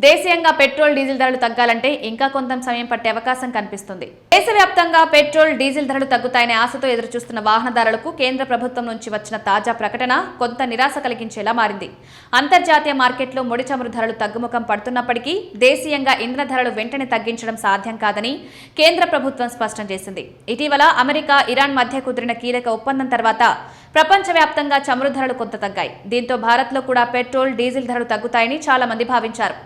దేశీయంగా petrol diesel ధరలు తగ్గాలంటే ఇంకా కొంత సమయం పట్టే అవకాశం కనిపిస్తుంది. దేశవ్యాప్తంగా పెట్రోల్ డీజిల్ ధరలు తగ్గుతాయనే ఆశతో ఎదురుచూస్తున్న వాహనదారులకు కేంద్ర ప్రభుత్వం నుంచి వచ్చిన తాజా ప్రకటన కొంత నిరాశ కలిగించేలా మారింది. అంతర్జాతీయ మార్కెట్లో ముడి చమురు ధరలు తగ్గుముఖం పడుతున్నప్పటికీ దేశీయంగా ఇంధన ధరలు వెంటనే తగ్గించడం సాధ్యం కాదని కేంద్ర ప్రభుత్వం స్పష్టం చేసింది. ఇటీవల అమెరికా, ఇరాన్ మధ్య కుదిరిన కీలక ఒప్పందం తర్వాత ప్రపంచవ్యాప్తంగా చమురు ధరలు కొంత తగ్గాయి. దీంతో భారత్లో కూడా పెట్రోల్, డీజిల్ ధరలు తగ్గుతాయని చాలా మంది భావించారు.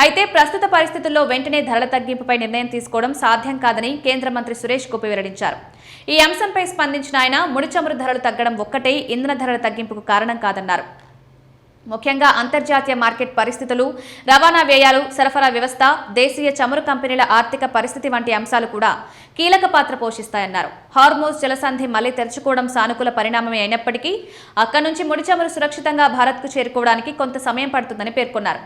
అయితే ప్రస్తుత పరిస్థితుల్లో వెంటనే ధరల తగ్గింపుపై నిర్ణయం తీసుకోవడం సాధ్యం కాదని కేంద్ర మంత్రి సురేష్ గోపి వెల్లడించారు. ఈ అంశంపై స్పందించిన ఆయన ముడి చమురు ధరలు తగ్గడం ఒక్కటే ఇంధన ధరల తగ్గింపుకు కారణం కాదన్నారు. ముఖ్యంగా అంతర్జాతీయ మార్కెట్ పరిస్థితులు, రవాణా వ్యయాలు, సరఫరా వ్యవస్థ, దేశీయ చమురు కంపెనీల ఆర్థిక పరిస్థితి వంటి అంశాలు కూడా కీలక పాత్ర పోషిస్తాయన్నారు. హార్మోజ్ జలసంధి మళ్లీ తెరుచుకోవడం సానుకూల పరిణామమే అయినప్పటికీ అక్కడి నుంచి ముడి చమురు సురక్షితంగా భారత్కు చేరుకోవడానికి కొంత సమయం పడుతుందని పేర్కొన్నారు.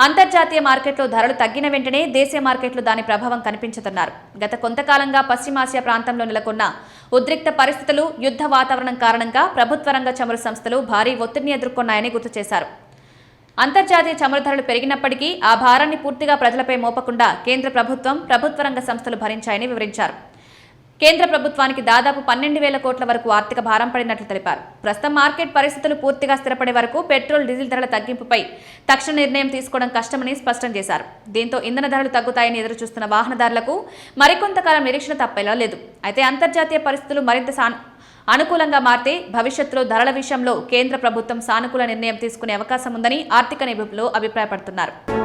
అంతర్జాతీయ మార్కెట్లో ధరలు తగ్గిన వెంటనే దేశీయ మార్కెట్లో దాని ప్రభావం కనిపించదన్నారు. గత కొంతకాలంగా పశ్చిమాసియా ప్రాంతంలో నెలకొన్న ఉద్రిక్త పరిస్థితులు, యుద్ధ వాతావరణం కారణంగా ప్రభుత్వ రంగ చమురు సంస్థలు భారీ ఒత్తిడిని ఎదుర్కొన్నాయని గుర్తు చేశారు. అంతర్జాతీయ చమురు ధరలు పెరిగినప్పటికీ ఆ భారాన్ని పూర్తిగా ప్రజలపై మోపకుండా కేంద్ర ప్రభుత్వం, ప్రభుత్వ రంగ సంస్థలు భరించాయని వివరించారు. కేంద్ర ప్రభుత్వానికి దాదాపు 12,000 కోట్ల వరకు ఆర్థిక భారం పడినట్లు తెలిపారు. ప్రస్తుతం మార్కెట్ పరిస్థితులు పూర్తిగా స్థిరపడే వరకు పెట్రోల్, డీజిల్ ధరల తగ్గింపుపై తక్షణ నిర్ణయం తీసుకోవడం కష్టమని స్పష్టం చేశారు. దీంతో ఇంధన ధరలు తగ్గుతాయని ఎదురుచూస్తున్న వాహనదారులకు మరికొంతకాలం నిరీక్షణ తప్పేలా లేదు. అయితే అంతర్జాతీయ పరిస్థితులు మరింత అనుకూలంగా మారితే భవిష్యత్తులో ధరల విషయంలో కేంద్ర ప్రభుత్వం సానుకూల నిర్ణయం తీసుకునే అవకాశం ఉందని ఆర్థిక నిపుణులు అభిప్రాయపడుతున్నారు.